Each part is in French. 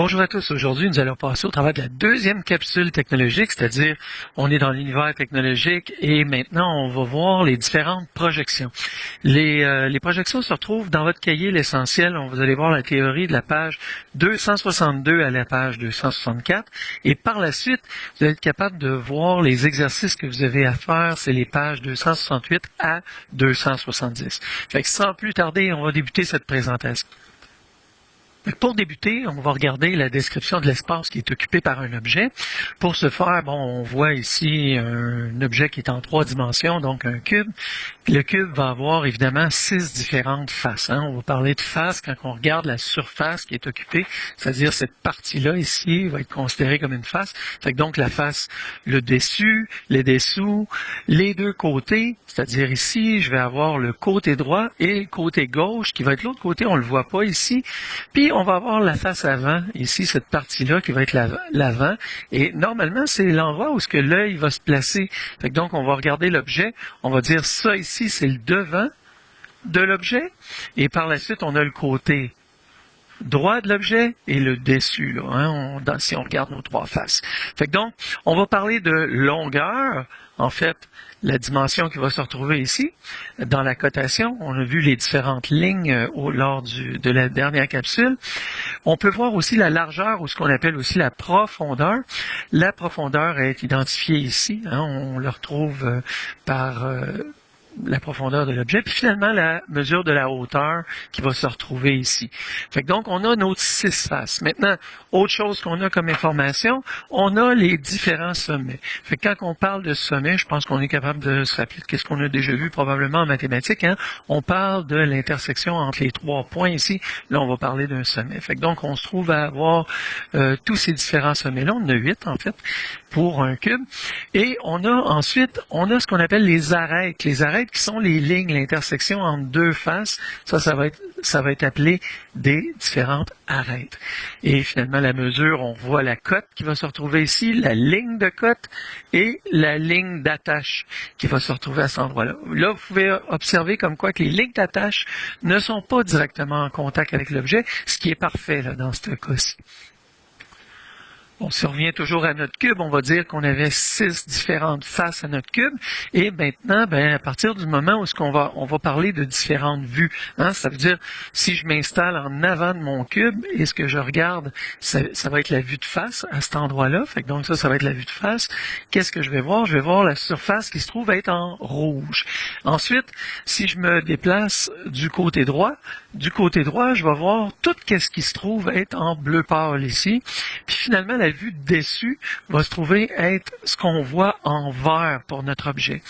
Bonjour à tous. Aujourd'hui, nous allons passer au travers de la deuxième capsule technologique, c'est-à-dire on est dans l'univers technologique et maintenant on va voir les différentes projections. Les projections se retrouvent dans votre cahier, l'essentiel. Vous allez voir la théorie de la page 262 à la page 264 et par la suite, vous allez être capable de voir les exercices que vous avez à faire. C'est les pages 268 à 270. Fait que sans plus tarder, on va débuter cette présentation. Pour débuter, on va regarder la description de l'espace qui est occupé par un objet. Pour ce faire, on voit ici un objet qui est en 3 dimensions, donc un cube. Le cube va avoir évidemment 6 différentes faces. On va parler de face quand on regarde la surface qui est occupée, c'est-à-dire cette partie-là ici va être considérée comme une face. Fait que donc la face, le dessus, les dessous, les deux côtés, c'est-à-dire ici, je vais avoir le côté droit et le côté gauche qui va être l'autre côté, on ne le voit pas ici. Puis on va avoir la face avant, ici, cette partie-là qui va être l'avant. Et normalement, c'est l'endroit où ce que l'œil va se placer. Fait que donc, on va regarder l'objet. On va dire ça ici, c'est le devant de l'objet. Et par la suite, on a le côté droit de l'objet et le dessus, là, si on regarde nos 3 faces. Fait que donc, on va parler de longueur. En fait, la dimension qui va se retrouver ici, dans la cotation, on a vu les différentes lignes lors de la dernière capsule. On peut voir aussi la largeur ou ce qu'on appelle aussi la profondeur. La profondeur est identifiée ici. On le retrouve par la profondeur de l'objet, puis finalement la mesure de la hauteur qui va se retrouver ici. Fait que donc, on a nos 6 faces. Maintenant, autre chose qu'on a comme information, on a les différents sommets. Fait que quand on parle de sommet, je pense qu'on est capable de se rappeler de ce qu'on a déjà vu probablement en mathématiques. On parle de l'intersection entre les 3 points ici. Là, on va parler d'un sommet. Fait que donc, on se trouve à avoir tous ces différents sommets-là. On en a 8 en fait pour un cube. Et on a ensuite, ce qu'on appelle les arêtes. Les arêtes qui sont les lignes, l'intersection entre 2 faces. Ça va être appelé des différentes arêtes. Et finalement, la mesure, on voit la cote qui va se retrouver ici, la ligne de cote et la ligne d'attache qui va se retrouver à cet endroit-là. Là, vous pouvez observer comme quoi que les lignes d'attache ne sont pas directement en contact avec l'objet, ce qui est parfait là, dans ce cas-ci. Si on revient toujours à notre cube, on va dire qu'on avait 6 différentes faces à notre cube. Et maintenant, à partir du moment où on va parler de différentes vues. Ça veut dire, si je m'installe en avant de mon cube et ce que je regarde, ça va être la vue de face à cet endroit-là. Fait que donc ça va être la vue de face. Qu'est-ce que je vais voir? Je vais voir la surface qui se trouve être en rouge. Ensuite, si je me déplace du côté droit, je vais voir tout ce qui se trouve être en bleu pâle ici. Puis finalement, la vue dessus va se trouver être ce qu'on voit en vert pour notre objet.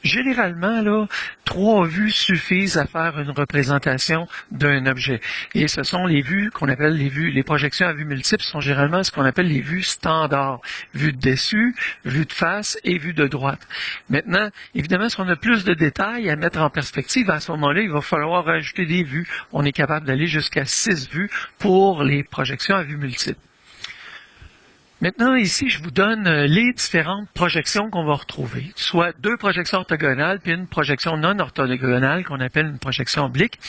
Généralement, là, 3 vues suffisent à faire une représentation d'un objet. Et ce sont les vues qu'on appelle les projections à vue multiple sont généralement ce qu'on appelle les vues standards. Vue de dessus, vue de face et vue de droite. Maintenant, évidemment, si on a plus de détails à mettre en perspective, à ce moment-là, il va falloir rajouter des vues. On est capable d'aller jusqu'à 6 vues pour les projections à vue multiple. Maintenant, ici, je vous donne les différentes projections qu'on va retrouver, soit 2 projections orthogonales puis une projection non orthogonale qu'on appelle une projection oblique.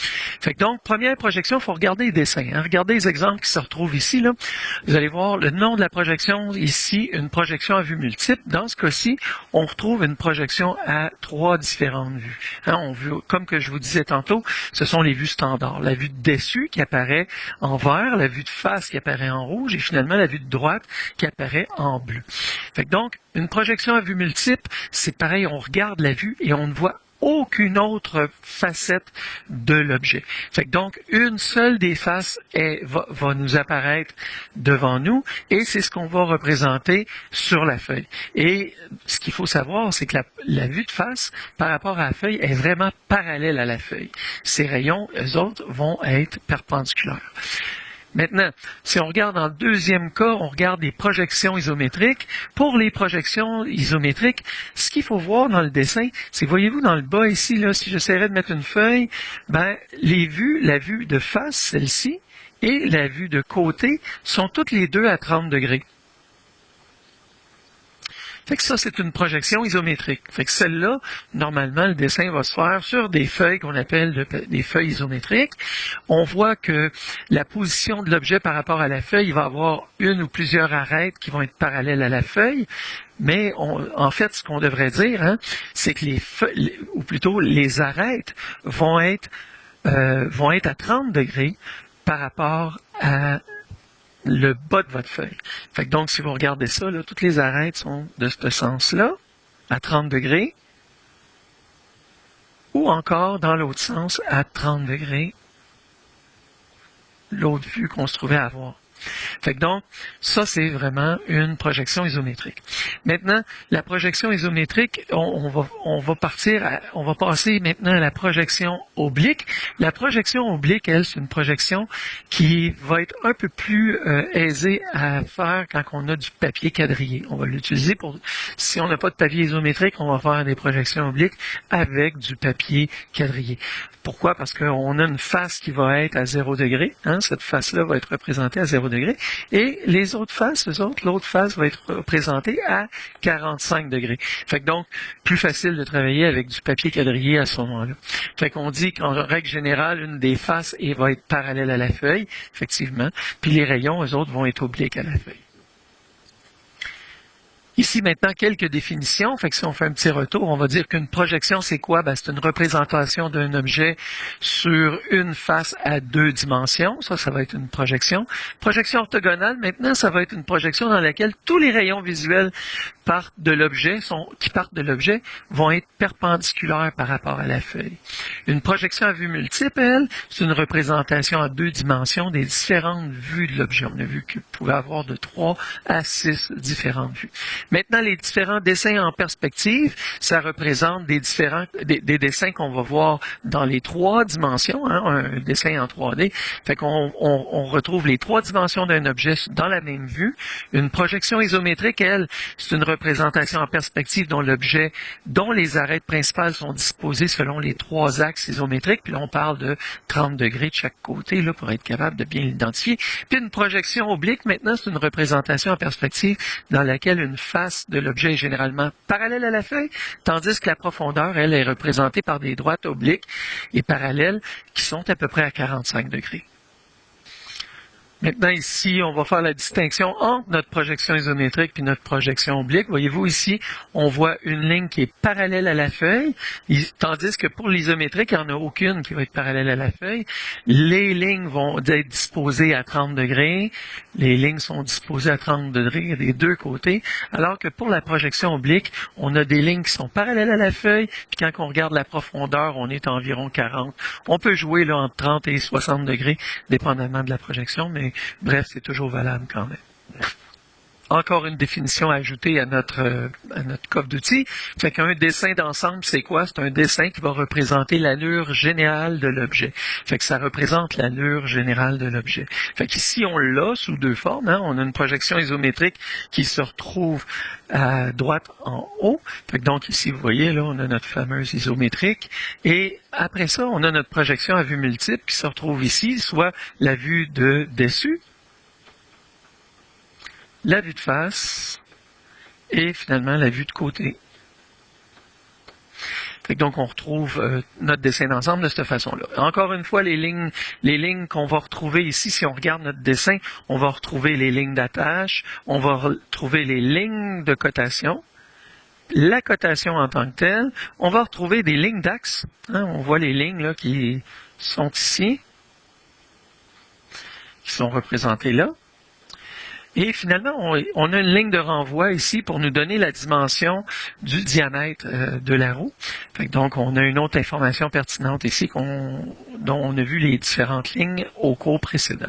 Fait que donc, première projection, il faut regarder les dessins. Regardez les exemples qui se retrouvent ici. Là. Vous allez voir le nom de la projection ici, une projection à vue multiple. Dans ce cas-ci, on retrouve une projection à 3 différentes vues. Comme que je vous disais tantôt, ce sont les vues standards. La vue de dessus qui apparaît en vert, la vue de face qui apparaît en rouge et finalement la vue de droite qui apparaît en bleu. Fait que donc, une projection à vue multiple, c'est pareil, on regarde la vue et on ne voit aucune autre facette de l'objet. Fait que donc, une seule des faces va nous apparaître devant nous et c'est ce qu'on va représenter sur la feuille. Et ce qu'il faut savoir, c'est que la vue de face par rapport à la feuille est vraiment parallèle à la feuille. Ces rayons, eux autres, vont être perpendiculaires. Maintenant, si on regarde dans le deuxième cas, on regarde les projections isométriques. Pour les projections isométriques, ce qu'il faut voir dans le dessin, c'est, voyez-vous dans le bas ici, là, si j'essaierais de mettre une feuille, les vues, la vue de face, celle-ci, et la vue de côté, sont toutes les deux à 30 degrés. Fait que ça, c'est une projection isométrique. Fait que celle-là, normalement, le dessin va se faire sur des feuilles qu'on appelle des feuilles isométriques. On voit que la position de l'objet par rapport à la feuille, il va avoir une ou plusieurs arêtes qui vont être parallèles à la feuille. Mais en fait, ce qu'on devrait dire, hein, c'est que les feuilles, ou plutôt les arêtes, vont être à 30 degrés par rapport à le bas de votre feuille. Fait que donc, si vous regardez ça, là, toutes les arêtes sont de ce sens-là, à 30 degrés, ou encore dans l'autre sens, à 30 degrés, l'autre vue qu'on se trouvait à avoir. Fait que donc, ça, c'est vraiment une projection isométrique. Maintenant, la projection isométrique, on va passer maintenant à la projection oblique. La projection oblique, elle, c'est une projection qui va être un peu plus aisée à faire quand on a du papier quadrillé. On va l'utiliser si on n'a pas de papier isométrique, on va faire des projections obliques avec du papier quadrillé. Pourquoi? Parce qu'on a une face qui va être à 0 degré. Hein? Cette face-là va être représentée à 0 degré. Et les autres faces, l'autre face va être représentée à 45 degrés. Fait que donc, plus facile de travailler avec du papier quadrillé à ce moment-là. Fait qu'on dit qu'en règle générale, une des faces va être parallèle à la feuille, effectivement. Puis les rayons, eux autres, vont être obliques à la feuille. Ici, maintenant, quelques définitions. Fait que si on fait un petit retour, on va dire qu'une projection, c'est quoi? Ben, c'est une représentation d'un objet sur une face à 2 dimensions. Ça va être une projection. Projection orthogonale, maintenant, ça va être une projection dans laquelle tous les rayons visuels qui partent de l'objet vont être perpendiculaires par rapport à la feuille. Une projection à vue multiple, elle, c'est une représentation à 2 dimensions des différentes vues de l'objet. On a vu qu'il pouvait avoir de 3 à 6 différentes vues. Maintenant, les différents dessins en perspective, ça représente des dessins qu'on va voir dans les 3 dimensions, hein, un dessin en 3D. Fait qu'on retrouve les 3 dimensions d'un objet dans la même vue. Une projection isométrique, elle, c'est une représentation en perspective dont les arêtes principales sont disposées selon les 3 axes isométriques. Puis là, on parle de 30 degrés de chaque côté là, pour être capable de bien l'identifier. Puis une projection oblique, maintenant, c'est une représentation en perspective dans laquelle une face de l'objet est généralement parallèle à la feuille, tandis que la profondeur, elle, est représentée par des droites obliques et parallèles qui sont à peu près à 45 degrés. Maintenant, ici, on va faire la distinction entre notre projection isométrique et notre projection oblique. Voyez-vous ici, on voit une ligne qui est parallèle à la feuille, tandis que pour l'isométrique, il n'y en a aucune qui va être parallèle à la feuille. Les lignes vont être disposées à 30 degrés. Les lignes sont disposées à 30 degrés des deux côtés, alors que pour la projection oblique, on a des lignes qui sont parallèles à la feuille, puis quand on regarde la profondeur, on est à environ 40. On peut jouer là entre 30 et 60 degrés, dépendamment de la projection, mais bref, c'est toujours valable quand même. Encore une définition à ajouter à notre coffre d'outils. Fait qu'un dessin d'ensemble, c'est quoi? C'est un dessin qui va représenter l'allure générale de l'objet. Fait que ça représente l'allure générale de l'objet. Fait qu'ici, on l'a sous 2 formes. Hein? On a une projection isométrique qui se retrouve à droite en haut. Fait que donc ici, vous voyez, là, on a notre fameuse isométrique. Et après ça, on a notre projection à vue multiple qui se retrouve ici, soit la vue de dessus, la vue de face et finalement la vue de côté. Fait que donc on retrouve notre dessin d'ensemble de cette façon-là. Encore une fois, les lignes qu'on va retrouver ici, si on regarde notre dessin, on va retrouver les lignes d'attache, on va retrouver les lignes de cotation, la cotation en tant que telle, on va retrouver des lignes d'axe. Hein, on voit les lignes là, qui sont ici, qui sont représentées là. Et finalement, on a une ligne de renvoi ici pour nous donner la dimension du diamètre de la roue. Fait que donc, on a une autre information pertinente ici dont on a vu les différentes lignes au cours précédent.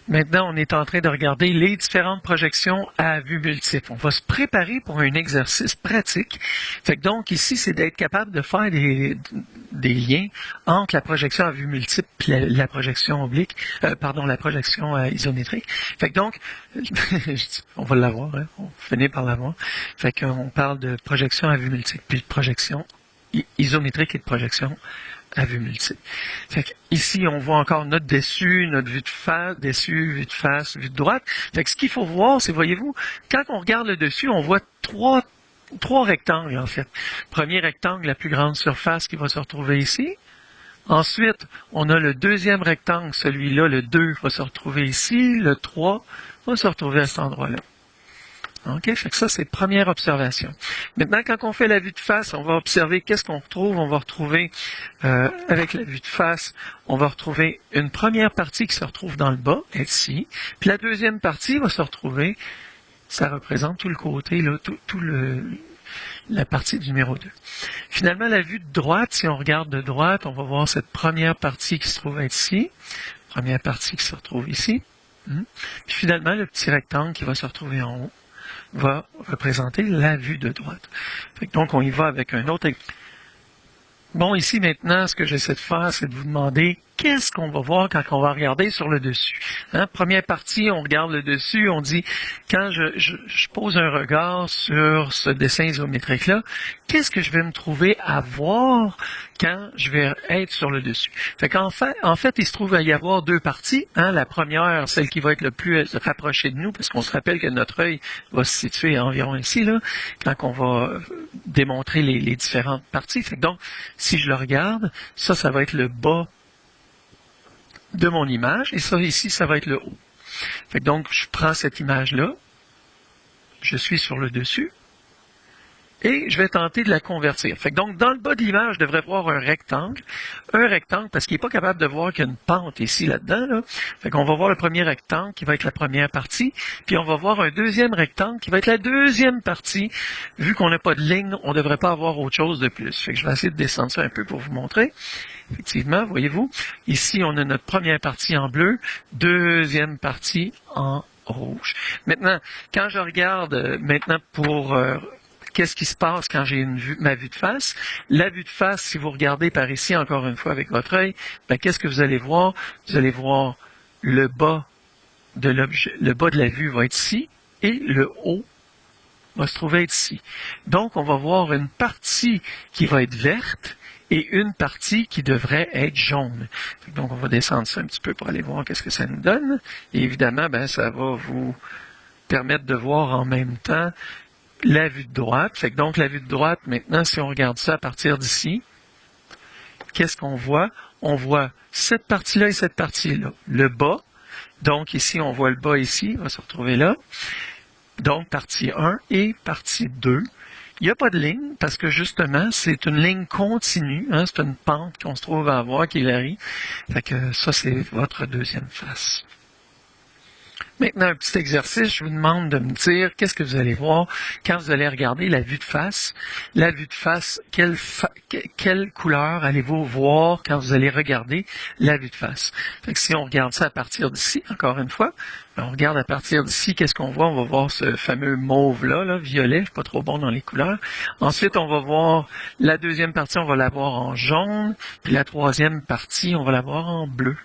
Maintenant, on est en train de regarder les différentes projections à vue multiple. On va se préparer pour un exercice pratique. Fait que donc, ici, c'est d'être capable de faire des liens entre la projection à vue multiple et la projection oblique, la projection isométrique. Fait que donc, on va l'avoir, hein, on finit par l'avoir. Fait qu'on parle de projection à vue multiple, puis de projection isométrique et de projection à vue multiple. Fait que ici, on voit encore notre dessus, notre vue de face, dessus, vue de face, vue de droite. Fait que ce qu'il faut voir, c'est, voyez-vous, quand on regarde le dessus, on voit trois rectangles, en fait. Premier rectangle, la plus grande surface qui va se retrouver ici. Ensuite, on a le deuxième rectangle, celui-là, le 2, va se retrouver ici. Le 3 va se retrouver à cet endroit-là. OK? Fait que ça, c'est première observation. Maintenant, quand on fait la vue de face, on va observer qu'est-ce qu'on retrouve. On va retrouver, avec la vue de face, on va retrouver une première partie qui se retrouve dans le bas, ici. Puis la deuxième partie va se retrouver, ça représente tout le côté, là, la partie du numéro 2. Finalement, la vue de droite, si on regarde de droite, on va voir cette première partie qui se trouve ici. Première partie qui se retrouve ici. Puis finalement, le petit rectangle qui va se retrouver en haut va représenter la vue de droite. Donc, on y va avec un autre exemple. Bon, ici maintenant, ce que j'essaie de faire, c'est de vous demander qu'est-ce qu'on va voir quand on va regarder sur le dessus. Hein? Première partie, on regarde le dessus, on dit, quand je pose un regard sur ce dessin isométrique-là, qu'est-ce que je vais me trouver à voir quand je vais être sur le dessus? Fait qu'en fait, il se trouve à y avoir deux parties. Hein? La première, celle qui va être le plus rapprochée de nous, parce qu'on se rappelle que notre œil va se situer environ ici, là, quand on va démontrer les différentes parties. Fait que donc, si je le regarde, ça va être le bas de mon image, et ça ici, ça va être le haut. Fait que donc, je prends cette image-là, je suis sur le dessus, et je vais tenter de la convertir. Fait que donc, dans le bas de l'image, je devrais voir un rectangle parce qu'il n'est pas capable de voir qu'il y a une pente ici, là-dedans. Là. Fait qu'on va voir le premier rectangle qui va être la première partie, puis on va voir un deuxième rectangle qui va être la deuxième partie. Vu qu'on n'a pas de ligne, on ne devrait pas avoir autre chose de plus. Fait que je vais essayer de descendre ça un peu pour vous montrer. Effectivement, voyez-vous, ici, on a notre première partie en bleu, deuxième partie en rouge. Maintenant, quand je regarde maintenant pour... qu'est-ce qui se passe quand j'ai ma vue de face? La vue de face, si vous regardez par ici, encore une fois, avec votre œil, ben, qu'est-ce que vous allez voir? Vous allez voir le bas de l'objet, le bas de la vue va être ici, et le haut va se trouver être ici. Donc, on va voir une partie qui va être verte, et une partie qui devrait être jaune. Donc, on va descendre ça un petit peu pour aller voir qu'est-ce que ça nous donne. Et évidemment, ben, ça va vous permettre de voir en même temps la vue de droite. Fait que donc, la vue de droite, maintenant, si on regarde ça à partir d'ici, qu'est-ce qu'on voit? On voit cette partie-là et cette partie-là. Le bas. Donc, ici, on voit le bas ici. On va se retrouver là. Donc, partie 1 et partie 2. Il n'y a pas de ligne parce que, justement, c'est une ligne continue. Hein, c'est une pente qu'on se trouve à avoir qui varie. Fait que ça, c'est votre deuxième face. Maintenant, un petit exercice, je vous demande de me dire qu'est-ce que vous allez voir quand vous allez regarder la vue de face. La vue de face, quelle couleur allez-vous voir quand vous allez regarder la vue de face? Fait que si on regarde ça à partir d'ici, encore une fois, on regarde à partir d'ici, qu'est-ce qu'on voit? On va voir ce fameux mauve-là, là, violet, je suis pas trop bon dans les couleurs. Ensuite, on va voir la deuxième partie, on va la voir en jaune, puis la troisième partie, on va la voir en bleu.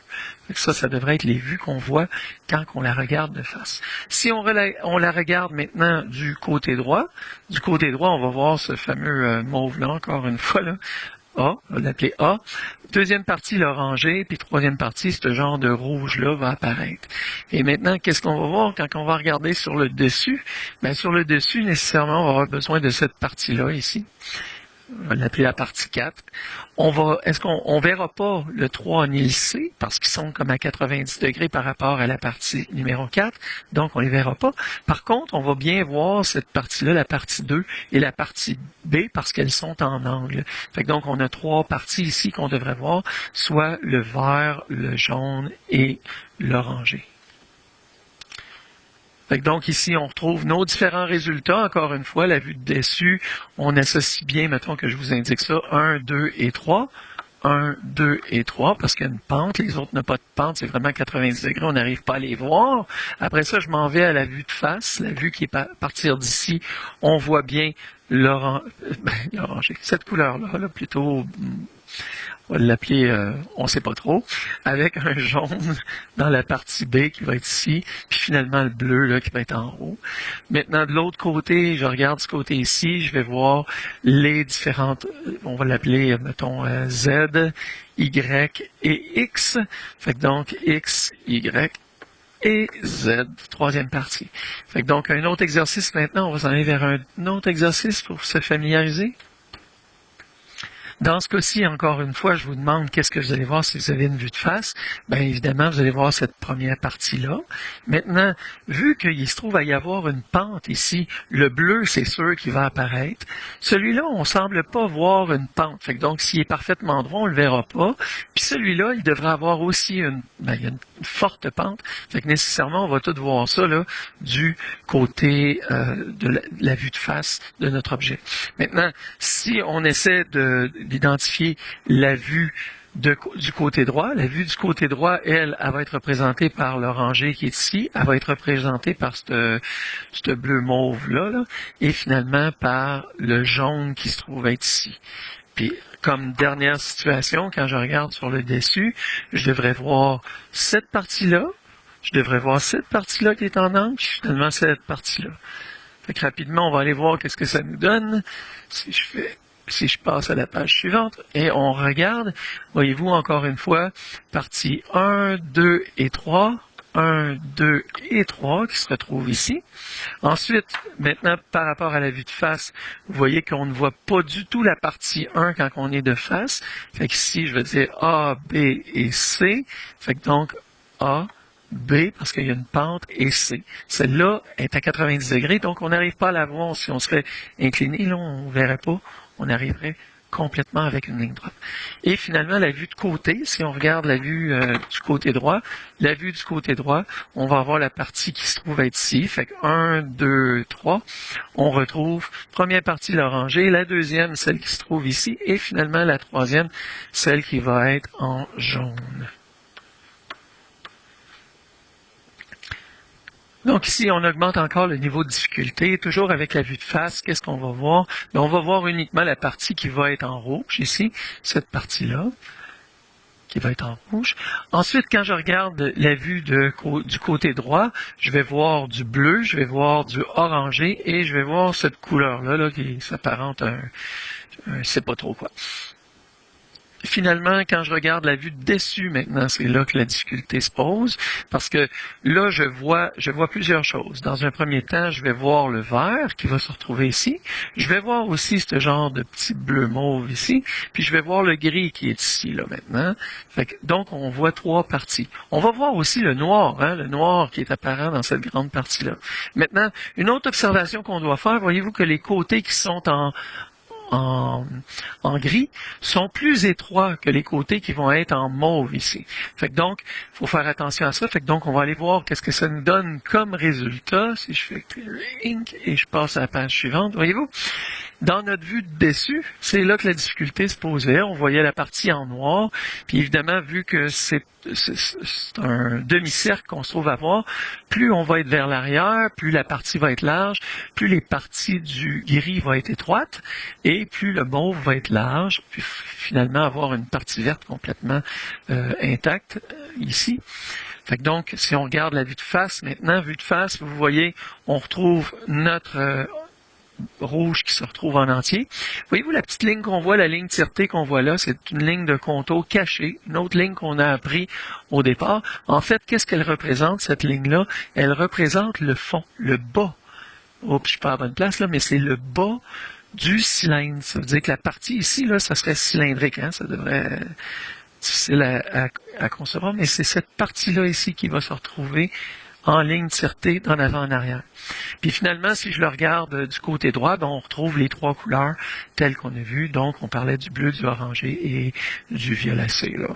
Ça devrait être les vues qu'on voit quand on la regarde de face. Si on la regarde maintenant du côté droit, on va voir ce fameux mauve-là, encore une fois, là. A, on va l'appeler A. Deuxième partie, l'orangé, puis troisième partie, ce genre de rouge-là va apparaître. Et maintenant, qu'est-ce qu'on va voir quand on va regarder sur le dessus? Bien, sur le dessus, nécessairement, on va avoir besoin de cette partie-là, ici. On va l'appeler la partie 4. Est-ce qu'on verra pas le 3 ni le C, parce qu'ils sont comme à 90 degrés par rapport à la partie numéro 4, donc on les verra pas. Par contre, on va bien voir cette partie-là, la partie 2 et la partie B, parce qu'elles sont en angle. Fait que donc, on a trois parties ici qu'on devrait voir, soit le vert, le jaune et l'orangé. Donc ici, on retrouve nos différents résultats. Encore une fois, la vue de dessus, on associe bien, mettons que je vous indique ça, 1, 2 et 3. 1, 2 et 3, parce qu'il y a une pente. Les autres n'ont pas de pente, c'est vraiment 90 degrés, on n'arrive pas à les voir. Après ça, je m'en vais à la vue de face, la vue qui est à partir d'ici. On voit bien l'orangé, cette couleur-là, là, plutôt on va l'appeler, on ne sait pas trop, avec un jaune dans la partie B qui va être ici, puis finalement le bleu là, qui va être en haut. Maintenant, de l'autre côté, je regarde ce côté ici, je vais voir les différentes, on va l'appeler, mettons, Z, Y et X. Fait que donc, X, Y et Z, troisième partie. Fait que donc, un autre exercice maintenant, on va s'en aller vers un autre exercice pour se familiariser. Dans ce cas-ci, encore une fois, je vous demande qu'est-ce que vous allez voir si vous avez une vue de face. Bien évidemment, vous allez voir cette première partie-là. Maintenant, vu qu'il se trouve à y avoir une pente ici, le bleu, c'est sûr qu'il va apparaître. Celui-là, on ne semble pas voir une pente. Fait que donc, s'il est parfaitement droit, on ne le verra pas. Puis celui-là, il devrait avoir aussi une forte pente. Fait que nécessairement, on va tout voir ça là, du côté de la vue de face de notre objet. Maintenant, si on essaie d'identifier la vue du côté droit. La vue du côté droit, elle va être représentée par l'orangé qui est ici. Elle va être représentée par ce bleu mauve-là, là, et finalement par le jaune qui se trouve être ici. Puis, comme dernière situation, quand je regarde sur le dessus, je devrais voir cette partie-là, je devrais voir cette partie-là qui est en angle, puis finalement cette partie-là. Fait que rapidement, on va aller voir qu'est-ce que ça nous donne. Si je passe à la page suivante et on regarde, voyez-vous encore une fois, partie 1, 2 et 3, 1, 2 et 3 qui se retrouvent ici. Ensuite, maintenant, par rapport à la vue de face, vous voyez qu'on ne voit pas du tout la partie 1 quand on est de face. Fait qu'ici, je vais dire A, B et C. Fait que donc, A, B, parce qu'il y a une pente, et C. Celle-là est à 90 degrés, donc on n'arrive pas à la voir. Si on serait incliné, là, on ne verrait pas. On arriverait complètement avec une ligne droite. Et finalement, la vue de côté, si on regarde la vue du côté droit, la vue du côté droit, on va avoir la partie qui se trouve être ici. Fait que 1, 2, 3, on retrouve première partie l'orangé, la deuxième, celle qui se trouve ici, et finalement la troisième, celle qui va être en jaune. Donc ici, on augmente encore le niveau de difficulté, toujours avec la vue de face. Qu'est-ce qu'on va voir? Bien, on va voir uniquement la partie qui va être en rouge ici, cette partie-là, qui va être en rouge. Ensuite, quand je regarde la vue du côté droit, je vais voir du bleu, je vais voir du orangé et je vais voir cette couleur-là là, qui s'apparente à un c'est pas trop quoi. Finalement, quand je regarde la vue dessus maintenant, c'est là que la difficulté se pose, parce que là, je vois plusieurs choses. Dans un premier temps, je vais voir le vert qui va se retrouver ici. Je vais voir aussi ce genre de petit bleu mauve ici, puis je vais voir le gris qui est ici, là, maintenant. Donc, on voit trois parties. On va voir aussi le noir, le noir qui est apparent dans cette grande partie-là. Maintenant, une autre observation qu'on doit faire, voyez-vous que les côtés qui sont en gris sont plus étroits que les côtés qui vont être en mauve ici. Fait que donc, il faut faire attention à ça. Fait que donc, on va aller voir qu'est-ce que ça nous donne comme résultat. Si je fais Clear Ink et je passe à la page suivante, voyez-vous? Dans notre vue de dessus, c'est là que la difficulté se posait. On voyait la partie en noir. Puis évidemment, vu que c'est un demi-cercle qu'on se trouve à voir, plus on va être vers l'arrière, plus la partie va être large, plus les parties du gris vont être étroites, et plus le mauve va être large, puis finalement avoir une partie verte complètement intacte ici. Fait que donc, si on regarde la vue de face maintenant, vue de face, vous voyez, on retrouve notre rouge qui se retrouve en entier. Voyez-vous la petite ligne qu'on voit, la ligne tiretée qu'on voit là, c'est une ligne de contour cachée, une autre ligne qu'on a appris au départ. En fait, qu'est-ce qu'elle représente, cette ligne-là? Elle représente le fond, le bas. Oups, je suis pas à la bonne place là, mais c'est le bas du cylindre. Ça veut dire que la partie ici, là, ça serait cylindrique, hein? Ça devrait être difficile à concevoir, mais c'est cette partie-là ici qui va se retrouver en ligne tiretée d'en avant en arrière. Puis finalement, si je le regarde du côté droit, ben on retrouve les trois couleurs telles qu'on a vues. Donc, on parlait du bleu, du orangé et du violacé, là.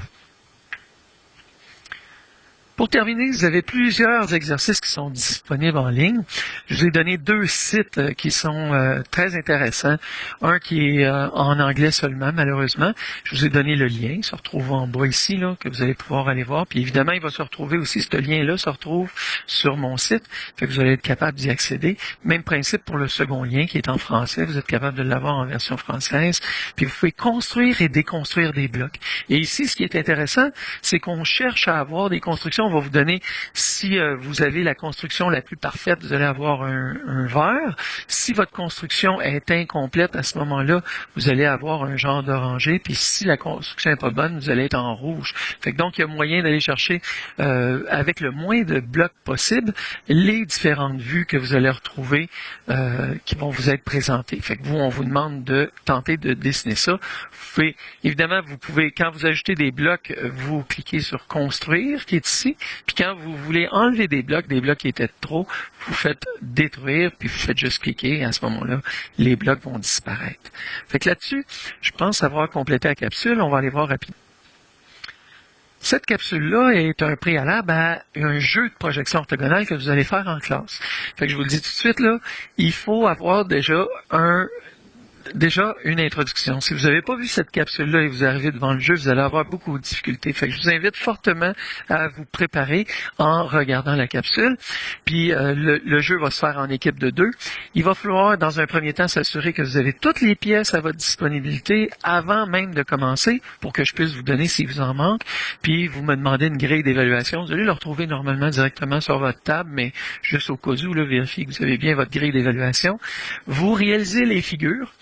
Pour terminer, vous avez plusieurs exercices qui sont disponibles en ligne. Je vous ai donné 2 sites qui sont très intéressants. Un qui est en anglais seulement, malheureusement. Je vous ai donné le lien, il se retrouve en bas ici, là, que vous allez pouvoir aller voir. Puis évidemment, il va se retrouver aussi, ce lien-là se retrouve sur mon site. Fait que vous allez être capable d'y accéder. Même principe pour le second lien qui est en français. Vous êtes capable de l'avoir en version française. Puis vous pouvez construire et déconstruire des blocs. Et ici, ce qui est intéressant, c'est qu'on cherche à avoir des constructions. On va vous donner, si vous avez la construction la plus parfaite, vous allez avoir un vert. Si votre construction est incomplète, à ce moment-là, vous allez avoir un genre d'orangé. Puis si la construction n'est pas bonne, vous allez être en rouge. Fait que donc, il y a moyen d'aller chercher, avec le moins de blocs possible, les différentes vues que vous allez retrouver qui vont vous être présentées. Fait que vous, on vous demande de tenter de dessiner ça. Évidemment, vous pouvez, quand vous ajoutez des blocs, vous cliquez sur construire, qui est ici. Puis quand vous voulez enlever des blocs qui étaient trop, vous faites détruire, puis vous faites juste cliquer, et à ce moment-là, les blocs vont disparaître. Fait que là-dessus, je pense avoir complété la capsule. On va aller voir rapidement. Cette capsule-là est un préalable à un jeu de projection orthogonale que vous allez faire en classe. Fait que je vous le dis tout de suite, là, il faut avoir déjà une introduction. Si vous n'avez pas vu cette capsule-là et vous arrivez devant le jeu, vous allez avoir beaucoup de difficultés. Fait que je vous invite fortement à vous préparer en regardant la capsule. Puis le jeu va se faire en équipe de 2. Il va falloir, dans un premier temps, s'assurer que vous avez toutes les pièces à votre disponibilité avant même de commencer pour que je puisse vous donner s'il vous en manque. Puis vous me demandez une grille d'évaluation. Vous allez le retrouver normalement directement sur votre table, mais juste au cas où, là, vérifiez que vous avez bien votre grille d'évaluation. Vous réalisez les figures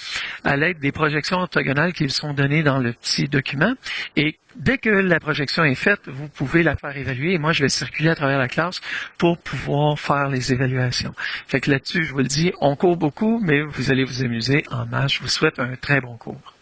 à l'aide des projections orthogonales qui sont données dans le petit document. Et dès que la projection est faite, vous pouvez la faire évaluer. Et moi, je vais circuler à travers la classe pour pouvoir faire les évaluations. Fait que là-dessus, je vous le dis, on court beaucoup, mais vous allez vous amuser en masse. Je vous souhaite un très bon cours.